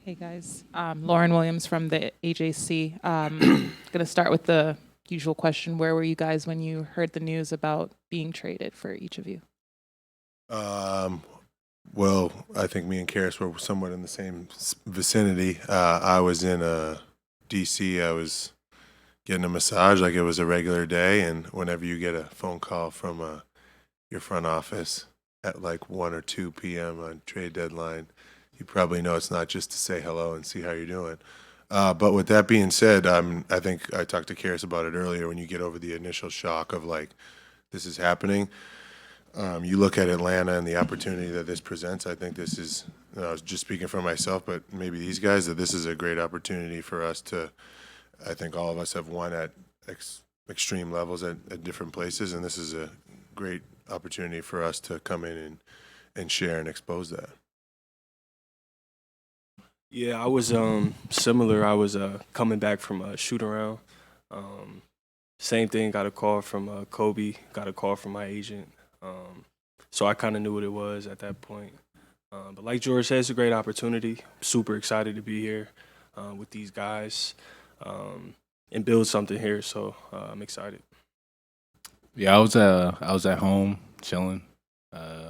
Hey guys, Lauren Williams from the AJC. Going to start with the usual question: where were you guys when you heard the news about being traded for each of you? Um, well, I think me and Caris were somewhat in the same vicinity. I was in DC. I was getting a massage like it was a regular day, and whenever you get a phone call from your front office at like 1 or 2 p.m. on trade deadline, you probably know it's not just to say hello and see how you're doing. But with that being said, I think I talked to Karis about it earlier. When you get over the initial shock of like this is happening, you look at Atlanta and the opportunity that this presents. I think this is. I was just speaking for myself, but maybe these guys that this is a great opportunity for us to. I think all of us have won at extreme levels at different places, and this is a great opportunity for us to come in and share and expose that. Yeah, I was similar. I was coming back from a shoot around. Um, Same thing. Got a call from Kobe. Got a call from my agent. So I kind of knew what it was at that point. But like George said, it's a great opportunity. Super excited to be here with these guys and build something here. So I'm excited. Yeah, I was at home chilling.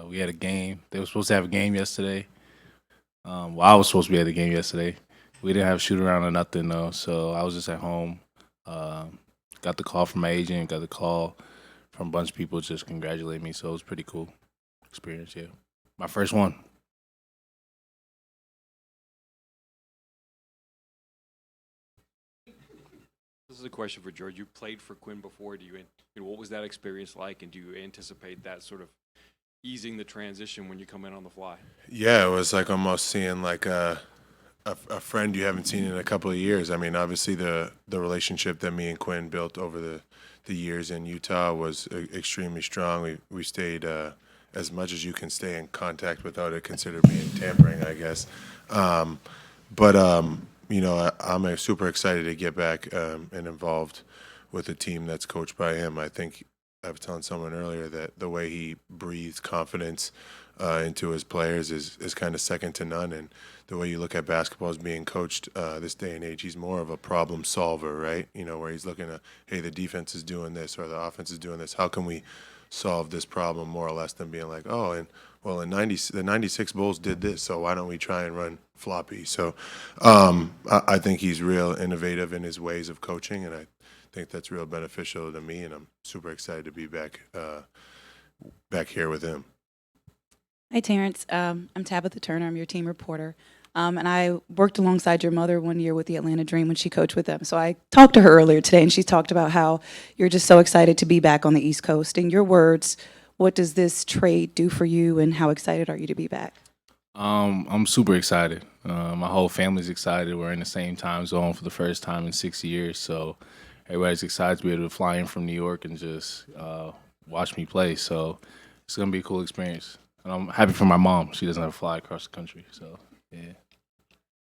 We had a game. They were supposed to have a game yesterday. I was supposed to be at the game yesterday. We didn't have a shoot around or nothing though, so I was just at home. Got the call from my agent. Got the call from a bunch of people just congratulating me. So it was pretty cool experience. Yeah, my first one. This is a question for George. You played for Quinn before. What was that experience like, and do you anticipate that sort of easing the transition when you come in on the fly? Yeah, it was like almost seeing like a friend you haven't seen in a couple of years. I mean, obviously the relationship that me and Quinn built over the years in Utah was extremely strong. We stayed as much as you can stay in contact without it considered being tampering, I guess. But I'm super excited to get back and involved with a team that's coached by him. I think I was telling someone earlier that the way he breathes confidence into his players is kind of second to none. And the way you look at basketball as being coached this day and age, he's more of a problem solver, right? Where he's looking at, hey, the defense is doing this or the offense is doing this. How can we solve this problem more or less than being like, oh, and well, the 96 Bulls did this, so why don't we try and run floppy? So I think he's real innovative in his ways of coaching, and I think that's real beneficial to me, and I'm super excited to be back here with him. Hi, Terance. I'm Tabitha Turner. I'm your team reporter. And I worked alongside your mother one year with the Atlanta Dream when she coached with them. So I talked to her earlier today, and she talked about how you're just so excited to be back on the East Coast. In your words, what does this trade do for you, and how excited are you to be back? I'm super excited. My whole family's excited. We're in the same time zone for the first time in 6 years, so everybody's excited to be able to fly in from New York and just watch me play. So it's gonna be a cool experience, and I'm happy for my mom. She doesn't have to fly across the country, so yeah.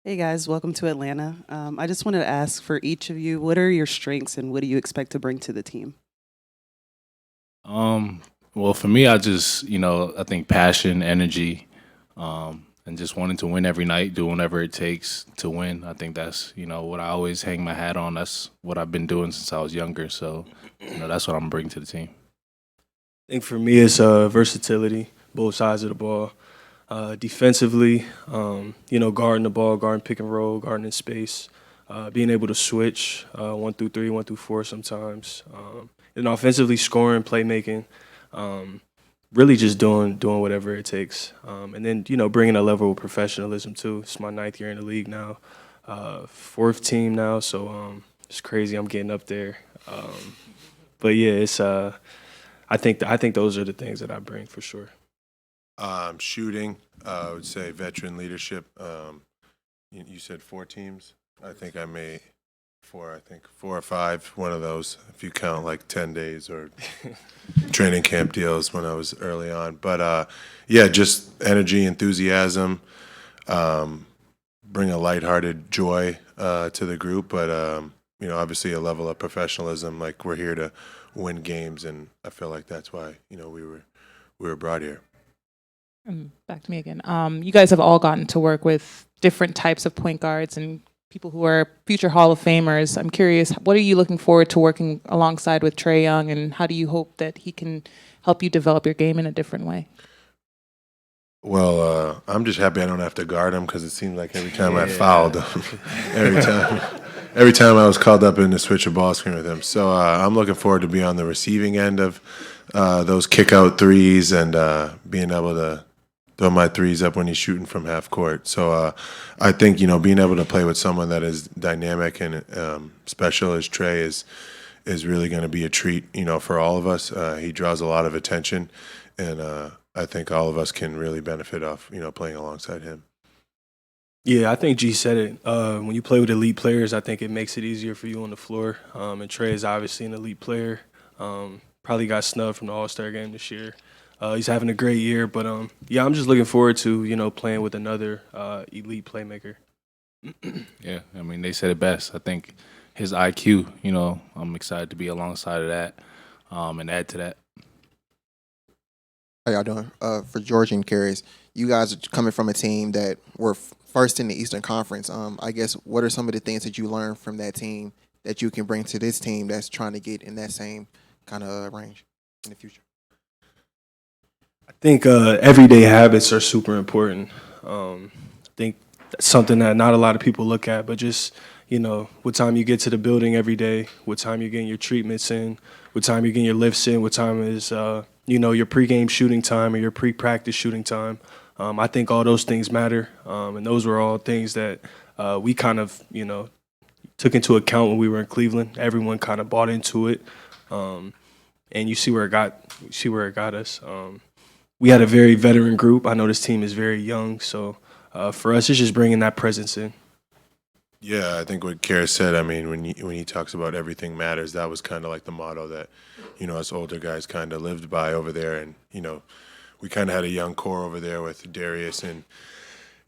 Hey guys, welcome to Atlanta. I just wanted to ask for each of you, what are your strengths and what do you expect to bring to the team? Well, for me, I just I think passion, energy, and just wanting to win every night, do whatever it takes to win. I think that's what I always hang my hat on. That's what I've been doing since I was younger. So that's what I'm bringing to the team. I think for me, it's versatility, both sides of the ball. Defensively, guarding the ball, guarding pick and roll, guarding in space, being able to switch 1 through 3, 1 through 4 sometimes. And offensively, scoring, playmaking, really just doing whatever it takes. And then, bringing a level of professionalism too. It's my 9th year in the league now, 4th team now, so it's crazy. I'm getting up there. But yeah, it's I think those are the things that I bring for sure. Shooting, I would say veteran leadership. You said 4 teams. I think I made 4. I think 4 or 5. One of those, if you count like 10 days or training camp deals when I was early on. But yeah, just energy, enthusiasm. Bring a lighthearted joy to the group, but obviously a level of professionalism. Like we're here to win games, and I feel like that's why we were brought here. Back to me again. You guys have all gotten to work with different types of point guards and people who are future Hall of Famers. I'm curious, what are you looking forward to working alongside with Trae Young, and how do you hope that he can help you develop your game in a different way? Well, I'm just happy I don't have to guard him because it seemed like every time I fouled him, every time I was called up in to switch a ball screen with him. So I'm looking forward to be on the receiving end of those kick out threes and being able to throw my threes up when he's shooting from half court. So I think being able to play with someone that is dynamic and special as Trae is really going to be a treat, for all of us. He draws a lot of attention, and I think all of us can really benefit off, playing alongside him. Yeah, I think G said it. When you play with elite players, I think it makes it easier for you on the floor. And Trae is obviously an elite player. Probably got snubbed from the All-Star game this year. He's having a great year, but yeah, I'm just looking forward to playing with another elite playmaker. Yeah, I mean, they said it best. I think his IQ, I'm excited to be alongside of that and add to that. How y'all doing? For George and Caris, you guys are coming from a team that were first in the Eastern Conference. I guess what are some of the things that you learned from that team that you can bring to this team that's trying to get in that same kind of range in the future? I think everyday habits are super important. I think that's something that not a lot of people look at, but just, what time you get to the building every day, what time you're getting your treatments in, what time you're getting your lifts in, what time is, your pregame shooting time or your pre-practice shooting time. I think all those things matter, and those were all things that we kind of, took into account when we were in Cleveland. Everyone kind of bought into it, and you see where it got us. We had a very veteran group. I know this team is very young, so for us, it's just bringing that presence in. Yeah, I think what Caris said, I mean, when he talks about everything matters, that was kind of like the motto that, us older guys kind of lived by over there. And, we kind of had a young core over there with Darius and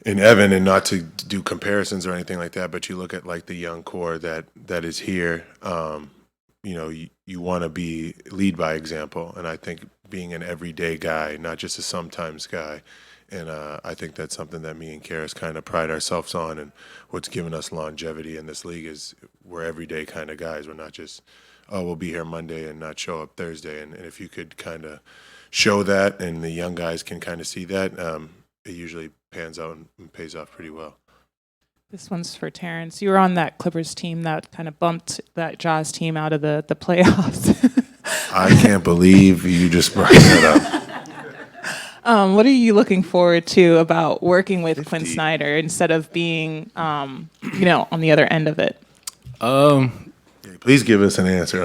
Evan, and not to do comparisons or anything like that, but you look at like the young core that is here, you want to lead by example. And I think being an everyday guy, not just a sometimes guy, and I think that's something that me and Caris kind of pride ourselves on, and what's given us longevity in this league is we're everyday kind of guys. We're not just, we'll be here Monday and not show up Thursday. And if you could kind of show that and the young guys can kind of see that, it usually pans out and pays off pretty well. This one's for Terance. You were on that Clippers team that kind of bumped that Jazz team out of the playoffs. I can't believe you just brought that up. What are you looking forward to about working with Quinn Snyder instead of being, on the other end of it? Please give us an answer.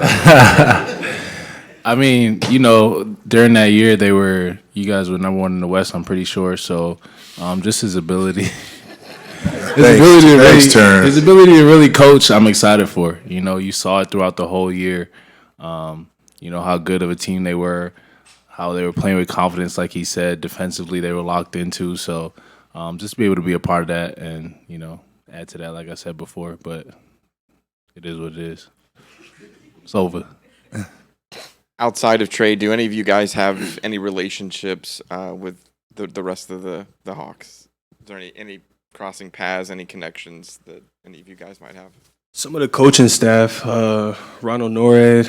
I mean, during that year, you guys were number one in the West, I'm pretty sure. So just his ability. His ability to really coach, I'm excited for. You saw it throughout the whole year. How good of a team they were, how they were playing with confidence, like he said. Defensively, they were locked into. So just be able to be a part of that and, add to that, like I said before. But it is what it is. It's over. Outside of Trae, do any of you guys have any relationships with the rest of the Hawks? Is there any crossing paths, any connections that any of you guys might have? Some of the coaching staff, Ronald Norred,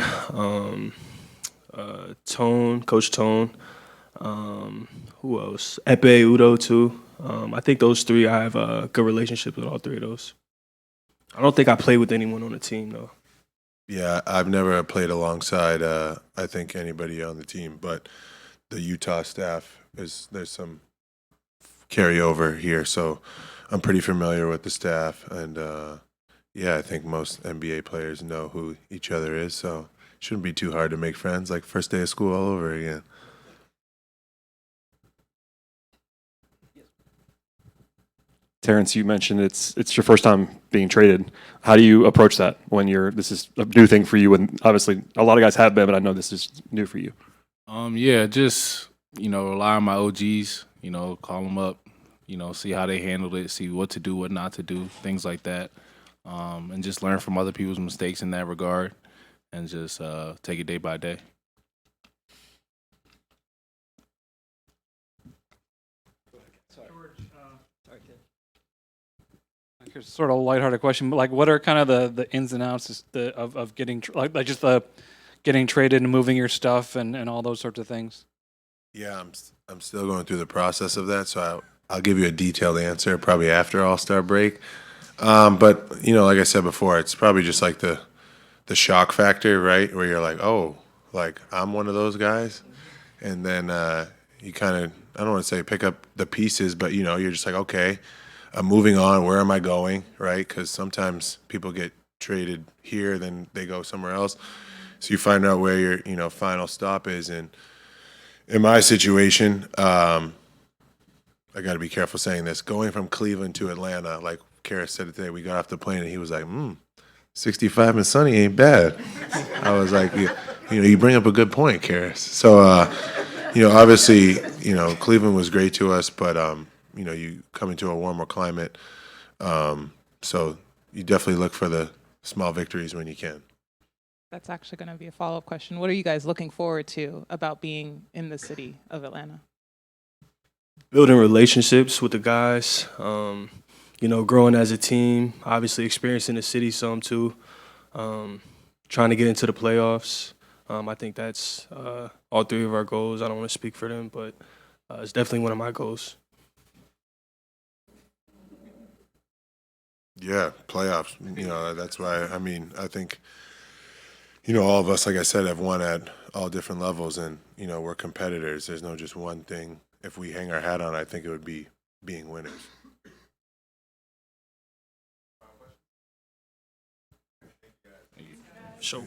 Coach Tone, who else? Epe Udo too. I think those three, I have a good relationship with all three of those. I don't think I played with anyone on the team though. Yeah, I've never played alongside, I think, anybody on the team, but the Utah staff, there's some carryover here, so I'm pretty familiar with the staff, and I think most NBA players know who each other is, so it shouldn't be too hard to make friends, like first day of school all over again. Terance, you mentioned it's your first time being traded. How do you approach that when this is a new thing for you? And obviously, a lot of guys have been, but I know this is new for you. Just rely on my OGs. Call them up. See how they handled it. See what to do, what not to do, things like that, and just learn from other people's mistakes in that regard, and just take it day by day. Here's sort of a lighthearted question, but like, what are kind of the ins and outs of getting like just the getting traded and moving your stuff and all those sorts of things? Yeah, I'm still going through the process of that, so I'll give you a detailed answer probably after All-Star break. But like I said before, it's probably just like the shock factor, right? Where you're like, oh, like I'm one of those guys, and then you kind of, I don't want to say pick up the pieces, but you're just like, okay, I'm moving on. Where am I going, right? Because sometimes people get traded here, then they go somewhere else, so you find out where your final stop is. And in my situation, I got to be careful saying this. Going from Cleveland to Atlanta, like Caris said it today, we got off the plane and he was like, 65 and sunny ain't bad. I was like, you bring up a good point, Caris. So, obviously, Cleveland was great to us, but, you come into a warmer climate. So you definitely look for the small victories when you can. That's actually going to be a follow-up question. What are you guys looking forward to about being in the city of Atlanta? Building relationships with the guys, growing as a team, obviously experiencing the city some too, trying to get into the playoffs. I think that's all three of our goals. I don't want to speak for them, but it's definitely one of my goals. Yeah, playoffs. That's why, I think, all of us, like I said, have won at all different levels, and, we're competitors. There's no just one thing. If we hang our hat on, I think it would be being winners. So.